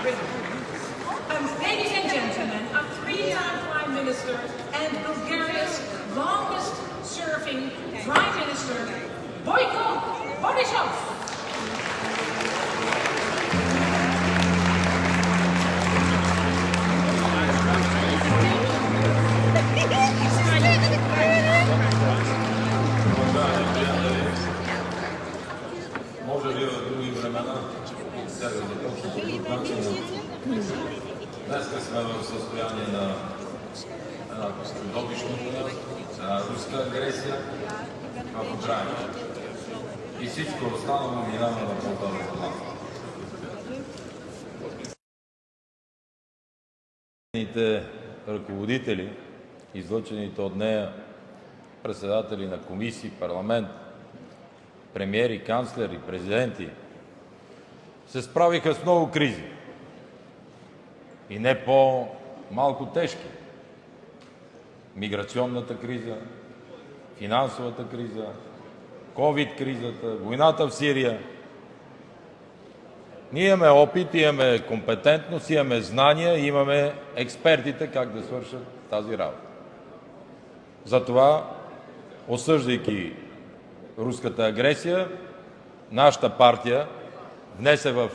Ladies and gentlemen, a three-time Prime Minister and Bulgaria's longest-serving Prime Minister, Бойко Борисов. Може ли в други времена днес сме в състояние на една чудовищна война, една руска агресия в Украйна. И всичко останало минава на по-дълга план. Ръководители, излъчените от нея председатели на комисии, парламент, премиери, канцлери, президенти, се справиха с много кризи и не по-малко тежки. Миграционната криза, финансовата криза, ковид-кризата, войната в Сирия. Ние имаме опит, имаме компетентност, имаме знания, имаме експертите как да свършат тази работа. Затова, осъждайки руската агресия, нашата партия внесе в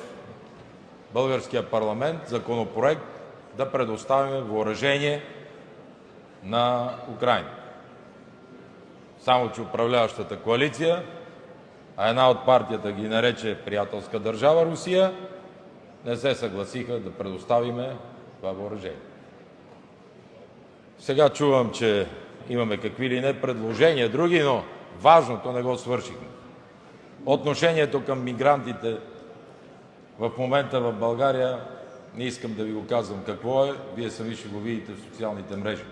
българския парламент законопроект да предоставим въоръжение на Украйна. Само че управляващата коалиция, а една от партията ги нарече приятелска държава Русия, не се съгласиха да предоставиме това въоръжение. Сега чувам, че имаме какви ли не предложения други, но важното не го свършихме. Отношението към мигрантите в момента в България, не искам да ви го казвам какво е, вие сами ще го видите в социалните мрежи.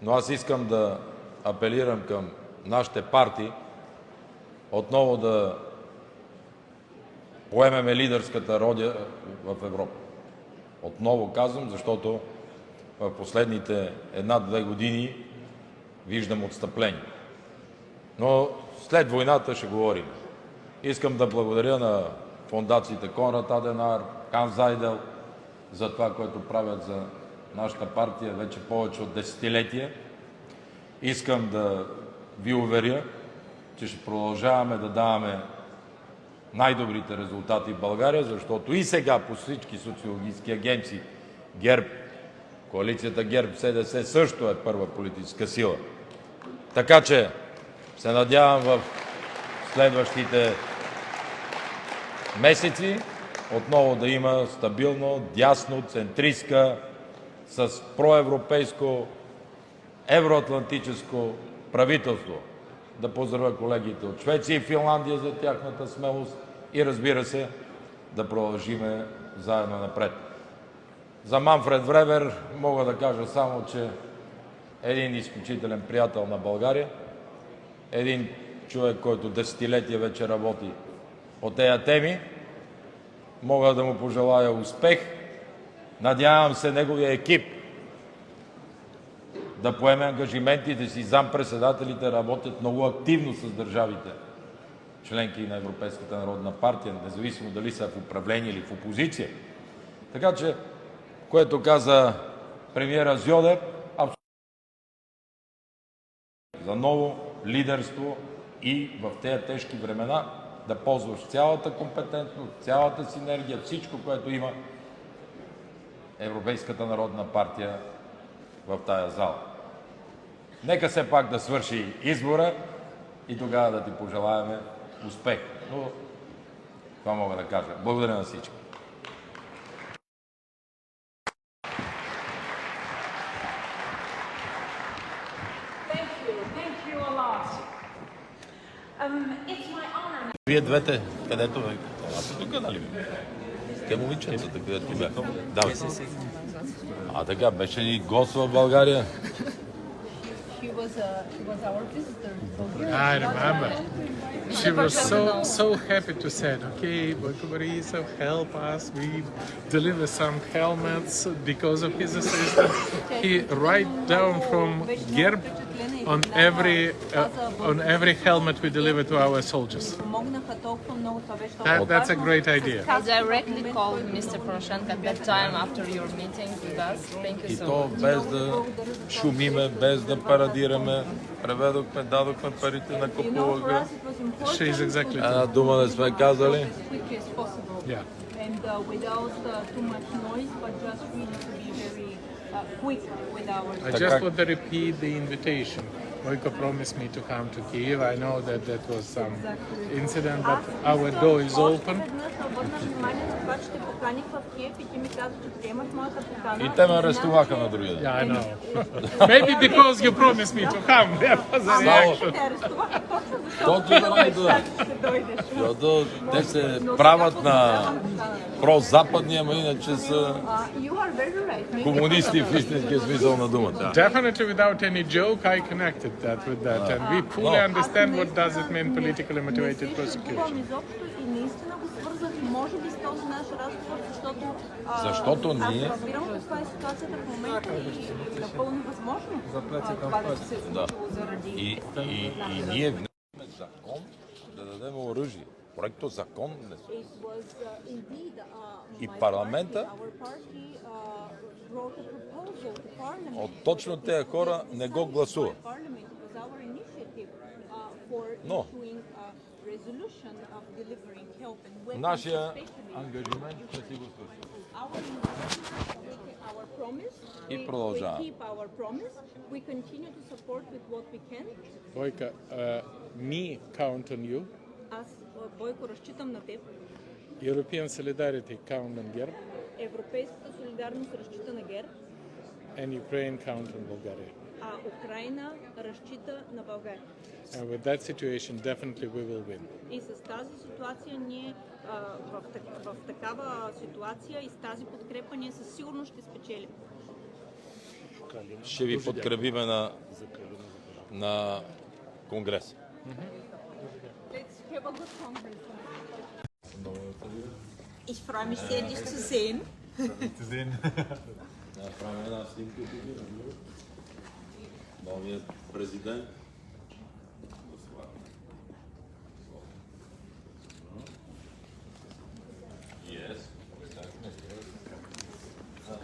Но аз искам да апелирам към нашите партии отново да поемеме лидерската роля в Европа. Отново казвам, защото в последните 1-2 години виждам отстъпление. Но след войната ще говорим. Искам да благодаря на фондациите Конрад Аденауер, Ханс Зайдел за това, което правят за нашата партия вече повече от десетилетия. Искам да ви уверя, че ще продължаваме да даваме най-добрите резултати в България, защото и сега по всички социологически агенции ГЕРБ, коалицията ГЕРБ-СДС също е първа политическа сила. Така че се надявам в следващите месеци отново да има стабилно, дясно, центристка, с проевропейско, евроатлантическо правителство. Да поздравя колегите от Швеция и Финландия за тяхната смелост и, разбира се, да продължиме заедно напред. За Манфред Вебер мога да кажа само, че един изключителен приятел на България, един човек, който десетилетия вече работи по тези теми. Мога да му пожелая успех. Надявам се неговия екип да поеме ангажиментите си. Заместник-председателите работят много активно с държавите, членки на Европейската народна партия, независимо дали са в управление или в опозиция. Така че, което каза премиера Зьодер, за ново лидерство и в тези тежки времена да ползваш цялата компетентност, цялата синергия, всичко, което има Европейската народна партия в тая зала. Нека все пак да свърши избора и тогава да ти пожелаем успех. Но това мога да кажа. Благодаря на всички. Вие двете, където бе? Аз тук, нали? Те момиченцата, където бяха. Давай. А така, беше ли гост в България? I remember. She was so happy to say, okay, Бойко Борисов, help us. We deliver some helmets because of his assistance. He right down from Gerb on every helmet we deliver to our soldiers. That's a great idea. I directly called Mr. Poroshenko at that time after your meeting with us. Thank you И so то much. без да шумиме, без да парадираме. Преведохме, дадохме парите на купуваха. She's exactly Една дума не сме казали. yeah. And without too much noise, but just really to be very quick with our. I just want to repeat the invitation. Бойко promised me to come to Kyiv. I know that was some incident, but our door is open. И те ме арестуваха на другия ден. Yeah, I know. Maybe because you promised me to come. That was a reaction. Точно заради това. Защото те се правят на прозападни, ама иначе са комунисти в истинския смисъл на думата. Definitely without any joke, I connected that with that. And we fully understand what does it mean politically motivated persecution. Защото ние... Разбирам каква е ситуацията в момента и напълно възможно това да се случва заради... И ние внесохме закон да дадем оръжие. Проекто закон внесохме. И парламента от точно тези хора не го гласува. Но нашия ангажимент ще си го свършим. И продължаваме. Бойко, me count on you. Аз, Бойко, разчитам на теб. European solidarity count on ГЕРБ. Европейската солидарност разчита на ГЕРБ. And Ukraine count on Bulgaria. А Украйна разчита на България. And with that situation, definitely we will win. И с тази ситуация ние, в такава ситуация и с тази подкрепа ние със сигурност ще спечелим. Ще ви подкрепиме на Конгрес. Ich freue mich sehr, dich zu sehen. Направим една снимка тук. Новият президент. Yes.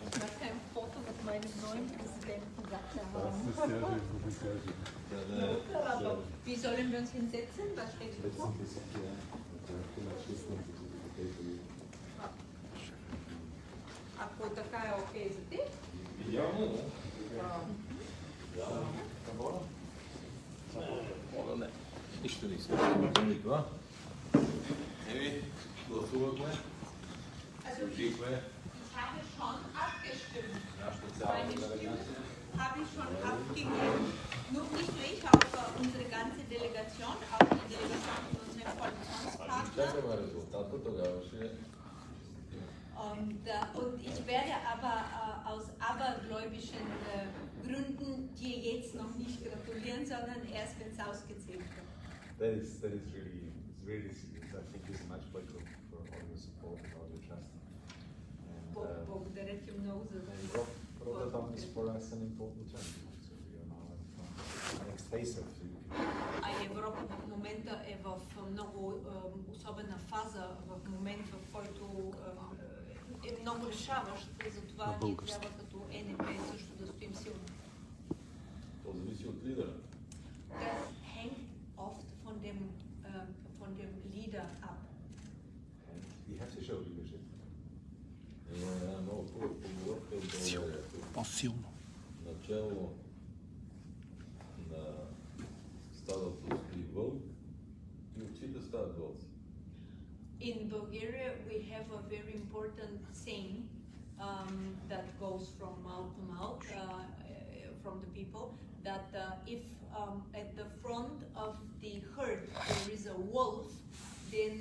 Ich möchte ein Foto mit meinem neuen Präsidenten haben. Wie sollen wir uns hinsetzen? Was steht vor? Ако така е окей за теб. Идеално, да? Не. Нищо не искам. Това. Еми, гласувахме. Служихме. Нашата цяла делегация. Habe ich schon abgegeben. Nur nicht nur ich, auch unsere ganze Delegation, auch die Delegation von unserem Koalitionspartner. Чакаме резултата, тогава ще... Und ich werde aber aus abergläubischen Gründen dir jetzt noch nicht gratulieren, sondern erst, wenn es ausgezählt wird. That is really, it's really serious. I thank you so much, Бойко, for all your support and all your trust. Благодаря ти много за Roterдam is for us an important term. So we are now in the next phase of the А Европа в момента е в много особена фаза, в момент, в който е много решаващ, затова ние трябва като ЕНП също да стоим силно. То зависи от лидера. Das hängt oft von dem Leader ab. and we have to show leadership. Има много хубава поговорка от България. По-силно. Начало на стадото стои вълк и овците стават вълци. In Bulgaria, we have a very important saying that goes from mouth to mouth from the people, that if at the front of the herd there is a wolf, then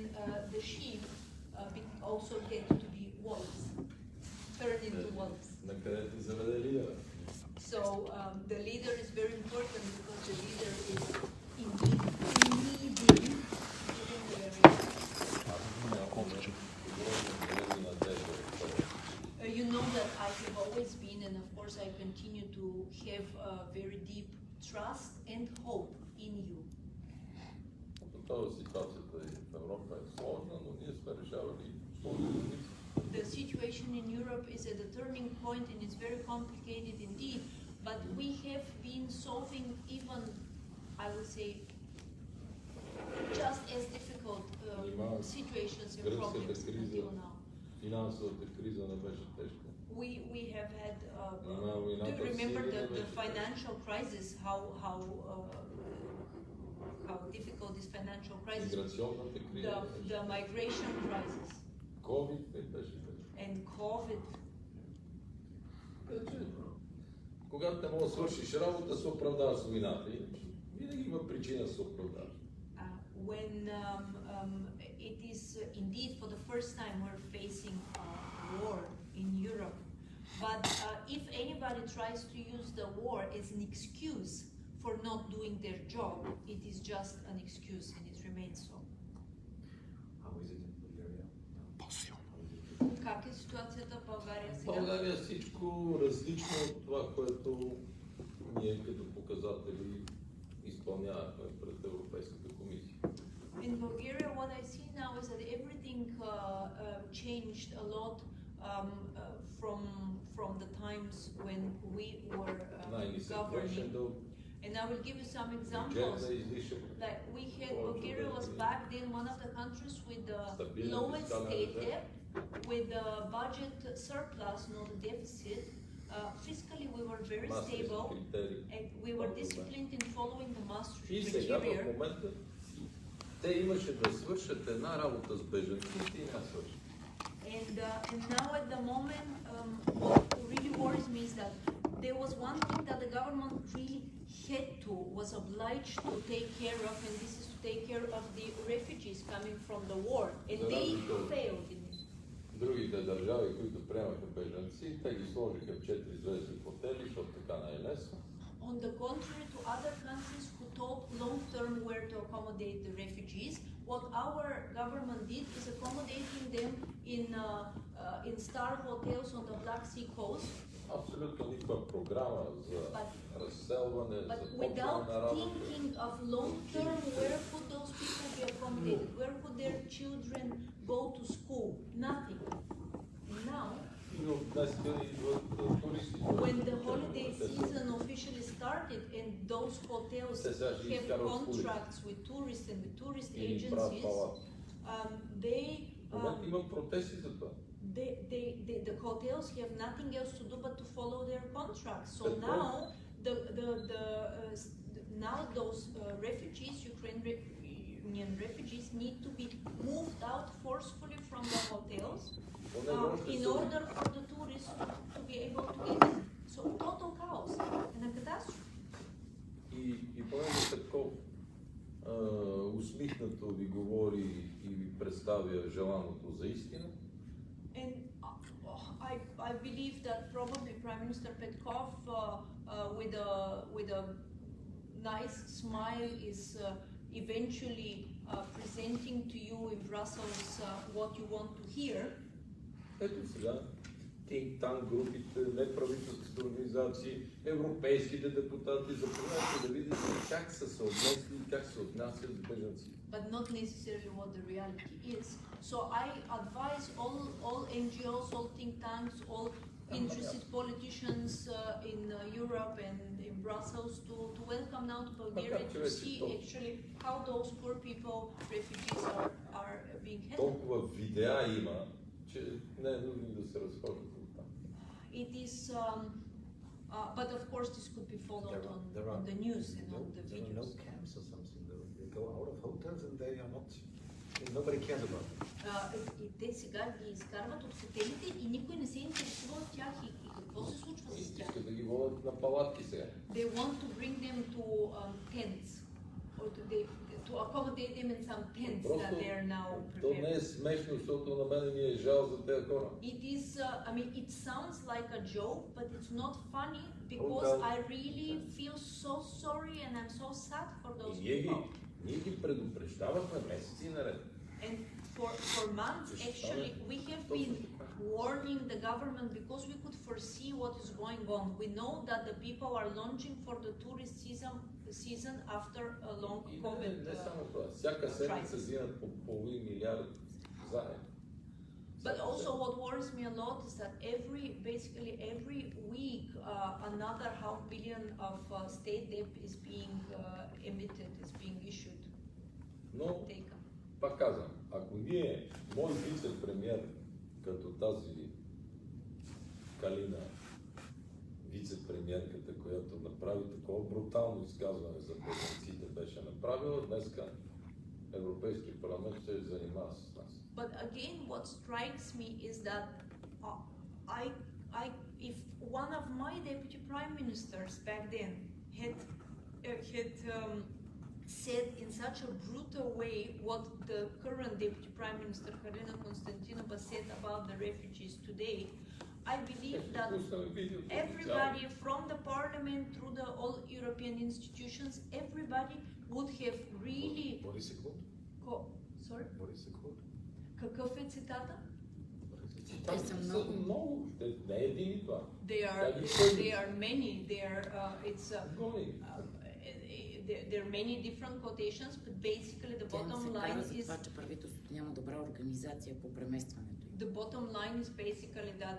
the sheep also get to be wolves, turn into wolves. На къде ти заведе лидера? So the leader is very important because the leader is leading the area. You know that I have always been, and of course I continue to have a very deep trust and hope in you. Готова ситуацията и в Европа е сложна, но ние сме решавали сложни позиции. The situation in Europe is at a turning point and it's very complicated indeed, but we have been solving even, I would say, just as difficult situations and problems until now. Финансовата криза не беше тежка. We have had, do you remember the financial crisis, how difficult this financial crisis, Миграционната криза, the migration crisis, COVID не беше тежка. and COVID. Когато не можеш да свършиш работа, се оправдаваш с войната. Винаги има причина да се оправдаваш. When it is indeed for the first time we're facing a war in Europe, but if anybody tries to use the war as an excuse for not doing their job, it is just an excuse and it remains so. How is it in Bulgaria? Как е ситуацията в България В сега? България всичко различно от това, което ние като показатели изпълнявахме пред Европейската комисия. In Bulgaria, what I see now is that everything changed a lot from the times when we were governing. And I will give you some examples. Like we had, Bulgaria was back then one of the countries with the lowest state debt, with the budget surplus, not a deficit. Fiscally, we were very stable, and we were disciplined in following the Maastricht criteria. Те имаше да свършат една работа с бежанците и не свършат. And now at the moment, what really worries me is that there was one thing that the government really had to, was obliged to take care of, and this is to take care of the refugees coming from the war, and they failed in it. Другите държави, които приемаха бежанци, те ги сложиха в 4-звездни хотели, защото така най-лесно. On the contrary to other countries who thought long-term where to accommodate the refugees, what our government did is accommodating them in star hotels on the Black Sea coast. Абсолютно никаква програма за разселване, за without на работа. thinking of long-term, where could those people be accommodated? Where could their children go to school? Nothing. Now, when the holiday season officially started and those hotels have contracts with tourists and with tourist agencies, Има протести за това. the hotels have nothing else to do but to follow their contracts. So now, now those refugees, Ukrainian refugees, need to be moved out forcefully from the hotels in order for the tourists to be able to get in. So total chaos and a catastrophe. И понеже такова усмихнато ви говори и ви представя желаното за истина. And I believe that probably Prime Minister Petkov, with a nice smile, is eventually presenting to you in Brussels what you want to hear. Ето сега, танк групите, неправителствените организации, европейските депутати, започнете да видите как са се отнесли и как се отнасят с бежанци. But not necessarily what the reality is. So I advise all NGOs, all think tanks, all interested politicians in Europe and in Brussels to welcome now to Bulgaria to see actually how those poor people, refugees, are being handled. Толкова видеа има, че не е нужно да се разхождат от там. It is, but of course this could be followed on the news and on the videos. There are no camps or something. They go out of hotels and they are not. Nobody cares about them. Те сега ги изкарват от хотелите и никой не се интересува от тях и какво се случва с тях. Искат да ги водят на палатки сега. They want to bring them to tents or to accommodate them in some tents that they are now То не preparing. е смешно, защото на мен ми е жал за тези хора. It is, I mean, it sounds like a joke, but it's not funny because I really feel so sorry and I'm so sad for those people. Ние ги предупреждавахме месеци наред. And for for months, actually, we have been warning the government because we could foresee what is going on. We know that the people are launching for the tourist season after a long COVID Не само това. Всяка седмица crisis. взимат по половин милиард заем. But also what worries me a lot is that basically every week, another $500 million of state debt is being emitted, is being issued, Но, taken. пак казвам, ако ние, мой вице-премьер, като тази Калина, вице-премьерката, която направи такова брутално изказване за бежанците, беше направила, днеска Европейския парламент ще се занимава с нас. But again, what strikes me is that if one of my deputy prime ministers back then had said in such a brutal way what the current deputy prime minister Halina Constantinova said about the refugees today, I believe that everybody from the parliament through the all European institutions, everybody would have really... What is it called? Sorry? What is it called? Какъв е цитата? Те са много, не е един и това. They are many. There are many different quotations, but basically the bottom line is това, че правителството няма добра организация по преместването. the bottom line is basically that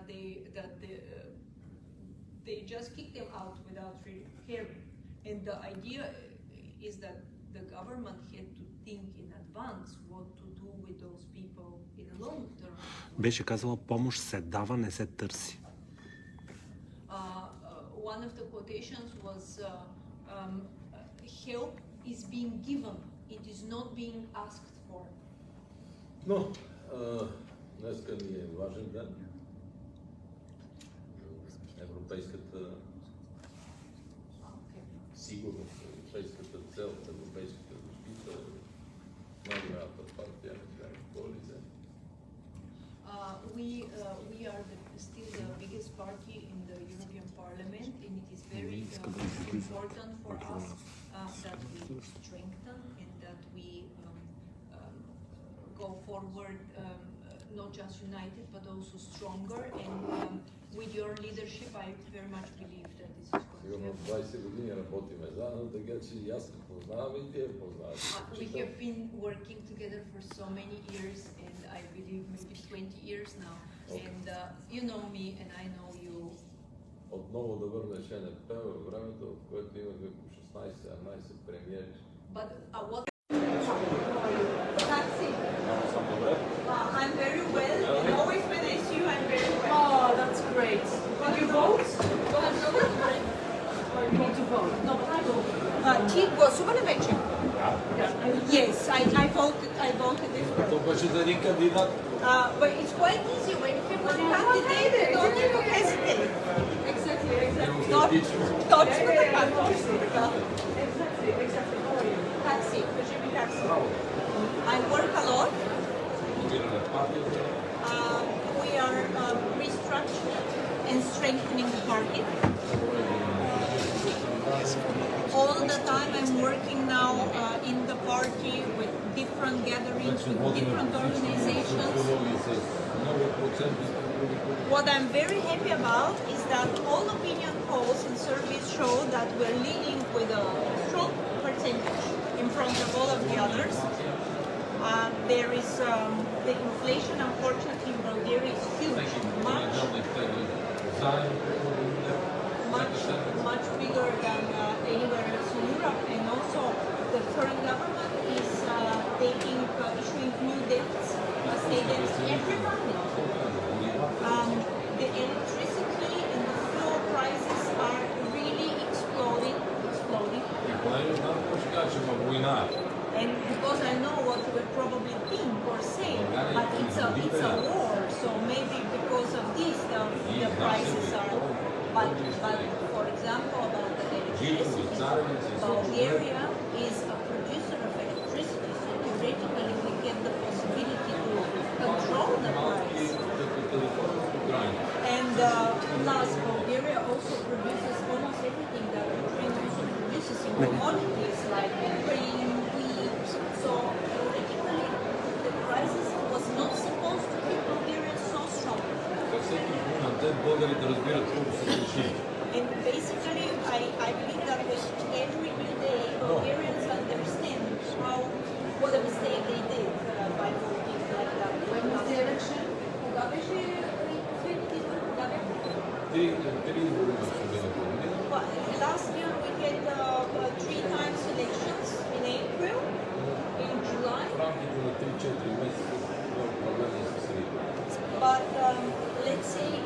they just kick them out without really caring, and the idea is that the government had to think in advance what to do with those people in the long term. Беше казала, помощ се дава, не се търси. One of the quotations was help is being given, it is not being asked for. Но, днеска ни е важен ден. Европейската сигурност, европейската цел, европейската защита, най-голямата партия на коалиция. We are still the biggest party in the European Parliament, and it is very important for us that we strengthen and that we go forward not just united but also stronger. And with your leadership, I very much believe that this is going to Сигурно happen. 20 години работиме заедно, така че и аз те познавам и тие познавате. We have been working together for so many years, and I believe maybe 20 years now. And you know me and I know you. Отново да върнеш НП във времето, в което имахме по 16-17 премиери. But what? Съм добре? I'm very well, and always when I see you, I'm very well. Oh, that's great. Did you vote? You need to vote. No, but I voted. Ти гласува ли вече? Yes, I voted this way. Това беше за един кандидат. But it's quite easy when you have one candidate, you don't need to hesitate. Exactly. Точно така. Taxi, кажи ми taxi. I work a lot. We are restructuring and strengthening the party. All the time I'm working now in the party with different gatherings, with different organizations. What I'm very happy about is that all opinion polls and surveys show that we're leading with a strong percentage in front of all of the others. There is the inflation, unfortunately, in Bulgaria is huge, much bigger than anywhere else in Europe, and also the current government is issuing new debts, state debts every month. The electricity and the fuel prices are really exploding. And because I know what you will probably think or say, but it's a war, so maybe because of this the prices are. But for example, about the electricity, Bulgaria is a producer of electricity, so theoretically we get the possibility to control the price. And plus, Bulgaria also produces almost everything that Ukraine also produces in commodities like grain, wheat. So theoretically, the crisis was not българите разбират колко са решили. And basically, I believe that with every new day, Bulgarians understand what a mistake they did by voting like that. When was the election? Кога беше последните избори? Кога бяха? Три избори имаше миналата година. Last year